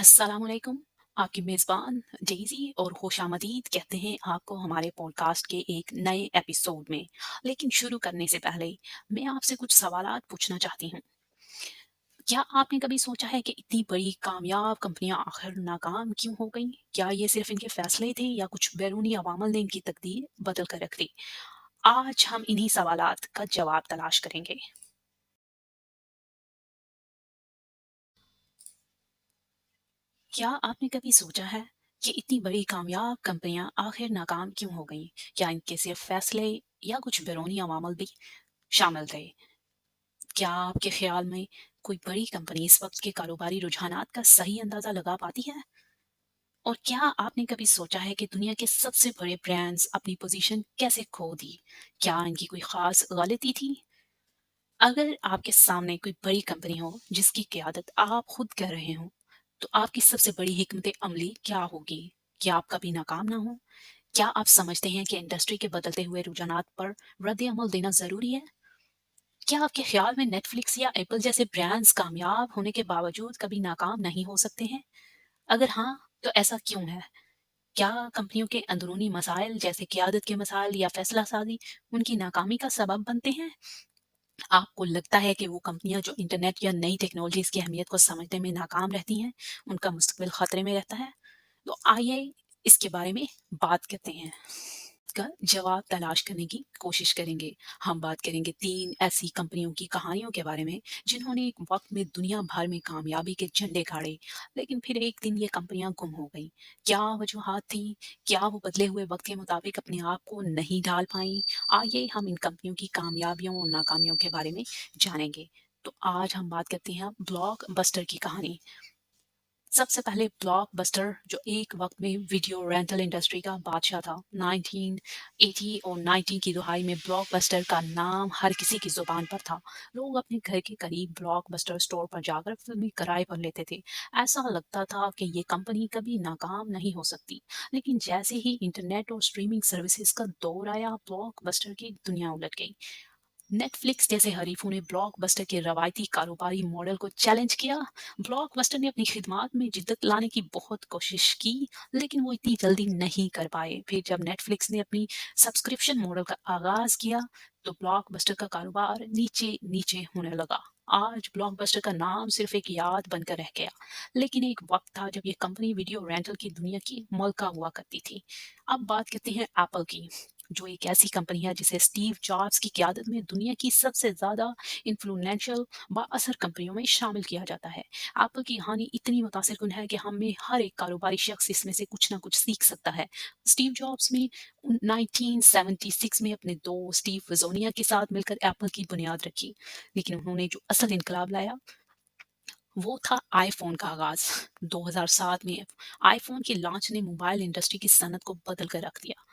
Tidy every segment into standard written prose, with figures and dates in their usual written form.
अस्सलाम वालेकुम। आपकी मेज़बान डेज़ी और खुशामदीद कहते हैं आपको हमारे पॉडकास्ट के एक नए एपिसोड में। लेकिन शुरू करने से पहले मैं आपसे कुछ सवालात पूछना चाहती हूँ। क्या आपने कभी सोचा है कि इतनी बड़ी कामयाब कंपनियाँ आखिर नाकाम क्यों हो गईं? क्या ये सिर्फ़ इनके फ़ैसले थे या कुछ बैरूनी अवामल ने इनकी तकदीर बदल कर रख दी? आज हम इन्हीं सवालात का जवाब तलाश करेंगे। क्या आपने कभी सोचा है कि इतनी बड़ी कामयाब कंपनियां आखिर नाकाम क्यों हो गईं? क्या इनके सिर्फ फैसले या कुछ बैरूनी अवामल भी शामिल थे? क्या आपके ख्याल में कोई बड़ी कंपनी इस वक्त के कारोबारी रुझानात का सही अंदाजा लगा पाती है? और क्या आपने कभी सोचा है कि दुनिया के सबसे बड़े ब्रांड्स अपनी पोजीशन कैसे खो दी? क्या इनकी कोई खास गलती थी? अगर आपके सामने कोई बड़ी कंपनी हो जिसकी क़यादत आप खुद कर रहे हो, तो आपकी सबसे बड़ी हिकमत अमली क्या होगी? क्या आप कभी नाकाम ना हो? क्या आप समझते हैं कि इंडस्ट्री के बदलते हुए रुझानात पर रद्द-ए-अमल देना ज़रूरी है? क्या आपके ख़्याल में नेटफ्लिक्स या एप्पल जैसे ब्रांड्स कामयाब होने के बावजूद कभी नाकाम नहीं हो सकते हैं? अगर हाँ, तो ऐसा क्यों है? क्या कंपनियों के अंदरूनी मसाइल जैसे क़यादत के मसाइल या फ़ैसला-साज़ी उनकी नाकामी का सबब बनते हैं? आपको लगता है कि वो कंपनियाँ जो इंटरनेट या नई टेक्नोलॉजीज़ की अहमियत को समझने में नाकाम रहती हैं, उनका मुस्तकबिल खतरे में रहता है? तो आइए इसके बारे में बात करते हैं। का जवाब तलाश करने की कोशिश करेंगे। हम बात करेंगे 3 ऐसी कंपनियों की कहानियों के बारे में, जिन्होंने एक वक़्त में दुनिया भर में कामयाबी के झंडे गाड़े, लेकिन फिर एक दिन ये कंपनियाँ गुम हो गईं। क्या वजूहात थीं? क्या वो बदले हुए वक़्त के मुताबिक अपने आप को नहीं ढाल पाईं? आइए हम इन कंपनियों की कामयाबियों और नाकामियों के बारे में जानेंगे। तो आज हम बात करते हैं ब्लॉकबस्टर की कहानी। सबसे पहले ब्लॉकबस्टर जो एक वक्त में वीडियो रेंटल इंडस्ट्री का बादशाह था। 1980 और 90 की दुहाई में ब्लॉकबस्टर का नाम हर किसी की जुबान पर था। लोग अपने घर के करीब ब्लॉकबस्टर स्टोर पर जाकर फिल्में किराए पर लेते थे। ऐसा लगता था कि ये कंपनी कभी नाकाम नहीं हो सकती। लेकिन जैसे ही इंटरनेट और स्ट्रीमिंग सर्विसेज का दौर आया, ब्लॉकबस्टर की दुनिया उलट गई। नेटफ्लिक्स जैसे हरीफों ने ब्लॉकबस्टर के रवायती कारोबारी मॉडल को चैलेंज किया। ब्लॉकबस्टर ने अपनी खिदमात में जिद्दत लाने की बहुत कोशिश की, लेकिन वो इतनी जल्दी नहीं कर पाए। फिर जब नेटफ्लिक्स ने अपनी सब्सक्रिप्शन मॉडल का आगाज किया, तो ब्लॉकबस्टर का कारोबार नीचे नीचे होने लगा। आज ब्लॉकबस्टर का नाम सिर्फ एक याद बनकर रह गया, लेकिन एक वक्त था जब ये कंपनी वीडियो रेंटल की दुनिया की मलका हुआ करती थी। अब बात करते हैं एप्पल की, जो एक ऐसी कंपनी है जिसे स्टीव जॉब्स की क़यादत में दुनिया की सबसे ज़्यादा इन्फ्लुएंशियल बाअसर कंपनियों में शामिल किया जाता है। एप्पल की कहानी इतनी मुतासिरकुन है कि हमें हर एक कारोबारी शख्स इसमें से कुछ ना कुछ सीख सकता है। स्टीव जॉब्स ने 1976 में अपने दोस्त स्टीव वज़ोनिया के साथ मिलकर एप्पल की बुनियाद रखी, लेकिन उन्होंने जो असल इनकलाब लाया, वो था आईफ़ोन का आगाज़। 2007 में आईफ़ोन के लॉन्च ने मोबाइल इंडस्ट्री की सनत को बदल कर रख दिया।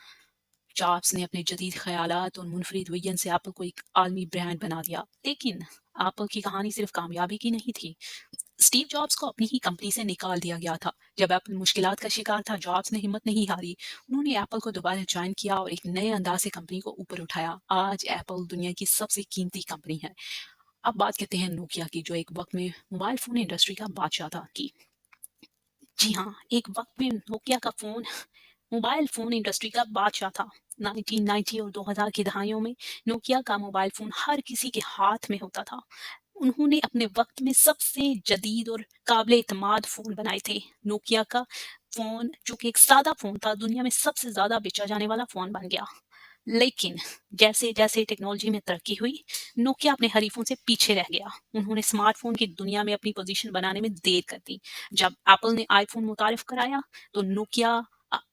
जॉब्स ने अपने जदीद ख़यालात और मुनफ़रिद विज़न से एप्पल को एक आलमी ब्रांड बना दिया। लेकिन एप्पल की कहानी सिर्फ़ कामयाबी की नहीं थी। स्टीव जॉब्स को अपनी ही कंपनी से निकाल दिया गया था। जब एप्पल मुश्किलात का शिकार था, जॉब्स ने हिम्मत नहीं हारी। उन्होंने एप्पल को दोबारा जॉइन किया और एक नए अंदाज़ से कंपनी को ऊपर उठाया। आज एप्पल दुनिया की सबसे कीमती कंपनी है। अब बात करते हैं नोकिया की, जो एक वक़्त में मोबाइल फ़ोन इंडस्ट्री का बादशाह था की। जी हाँ, एक वक़्त में नोकिया का फ़ोन मोबाइल फ़ोन इंडस्ट्री का बादशाह था। 1990 और 2000 की दहाइयों में नोकिया का मोबाइल फ़ोन हर किसी के हाथ में होता था। उन्होंने अपने वक़्त में सबसे जदीद और काबिल-एतमाद फ़ोन बनाए थे। नोकिया का फ़ोन, जो कि एक सादा फ़ोन था, दुनिया में सबसे ज़्यादा बेचा जाने वाला फ़ोन बन गया। लेकिन जैसे-जैसे टेक्नोलॉजी में तरक्की हुई, नोकिया अपने हरीफों से पीछे रह गया। उन्होंने स्मार्टफ़ोन की दुनिया में अपनी पोज़ीशन बनाने में देर कर दी। जब एप्पल ने आईफ़ोन मुतारिफ़ कराया, तो नोकिया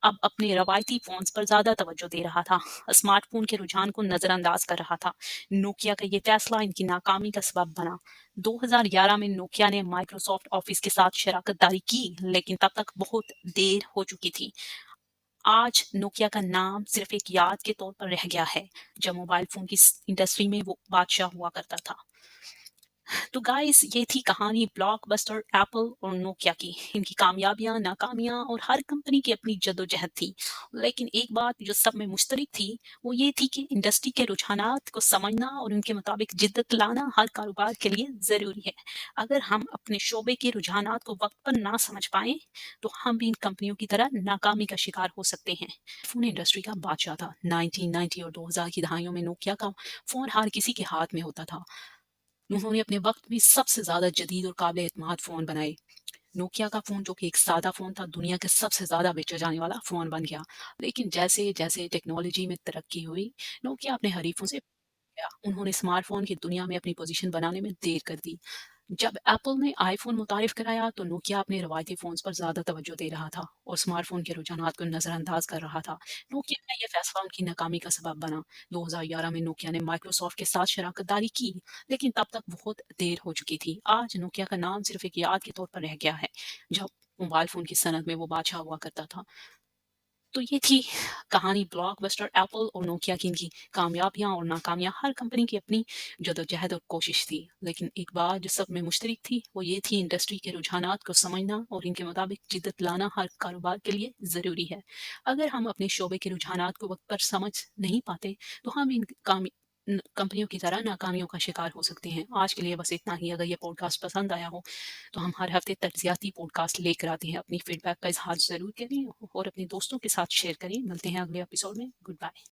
अब अपने रवायती फ़ोन्स पर ज़्यादा तवज्जो दे रहा था। स्मार्टफ़ोन के रुझान को नज़रअंदाज कर रहा था। नोकिया का ये फ़ैसला इनकी नाकामी का सबब बना। 2011 में नोकिया ने माइक्रोसॉफ्ट ऑफ़िस के साथ शराकत दारी की, लेकिन तब तक बहुत देर हो चुकी थी। आज नोकिया का नाम सिर्फ़ एक याद के तौर पर रह गया है, जब मोबाइल फ़ोन की इंडस्ट्री में वो बादशाह हुआ करता था। तो गाइस ये थी कहानी ब्लॉकबस्टर एप्पल और नोकिया की। इनकी कामयाबियां नाकामियां और हर कंपनी की अपनी जद्दोजहद थी। लेकिन एक बात जो सब में मुश्तरक थी वो ये थी कि इंडस्ट्री के रुझानात को समझना और उनके मुताबिक जिद्दत लाना हर कारोबार के लिए ज़रूरी है। अगर हम अपने शोबे के रुझानात को वक्त पर ना समझ पाएं तो हम भी इन कंपनियों की तरह नाकामी का शिकार हो सकते हैं। फ़ोन इंडस्ट्री का बादशाह था। 1990 और 2000 की दहाइयों में नोकिया का फ़ोन हर किसी के हाथ में होता था। उन्होंने अपने वक्त में सबसे ज़्यादा जदीद और काबिल एतमाद फ़ोन बनाए। नोकिया का फ़ोन जो कि एक सादा फ़ोन था, दुनिया के सबसे ज़्यादा बेचा जाने वाला फ़ोन बन गया। लेकिन जैसे-जैसे टेक्नोलॉजी में तरक्की हुई, नोकिया अपने हरीफों से गया। उन्होंने स्मार्टफ़ोन की दुनिया में अपनी पोज़ीशन बनाने में देर कर दी। जब एप्पल ने आईफ़ोन मुतारिफ़ कराया तो नोकिया अपने रवायती फ़ोन्स पर ज़्यादा तवज्जो दे रहा था और स्मार्टफ़ोन के रुझानात को नज़रअंदाज कर रहा था। नोकिया का ये फ़ैसला उनकी नाकामी का सबब बना। 2011 में नोकिया ने माइक्रोसॉफ्ट के साथ शराकत-दारी की, लेकिन तब तक बहुत देर हो चुकी थी। आज नोकिया का नाम सिर्फ़ एक याद के तौर पर रह गया है, जब मोबाइल फ़ोन की सनत में वो बादशाह हुआ करता था। तो ये थी कहानी ब्लॉकबस्टर एप्पल और नोकिया की। इनकी कामयाबियाँ और नाकामियाँ हर कंपनी की अपनी जद्दोजहद और कोशिश थी। लेकिन एक बात जो सब में मुश्तरक थी वो ये थी इंडस्ट्री के रुझानात को समझना और इनके मुताबिक जिद्दत लाना हर कारोबार के लिए ज़रूरी है। अगर हम अपने शोबे के रुझानात को वक्त पर समझ नहीं पाते तो हम इन कंपनियों की तरह नाकामियों का शिकार हो सकते हैं। आज के लिए बस इतना ही। अगर ये पॉडकास्ट पसंद आया हो तो हम हर हफ्ते तज्जियाती पॉडकास्ट लेकर आते हैं। अपनी फीडबैक का इजहार ज़रूर करें और अपने दोस्तों के साथ शेयर करें। मिलते हैं अगले एपिसोड में। Good bye.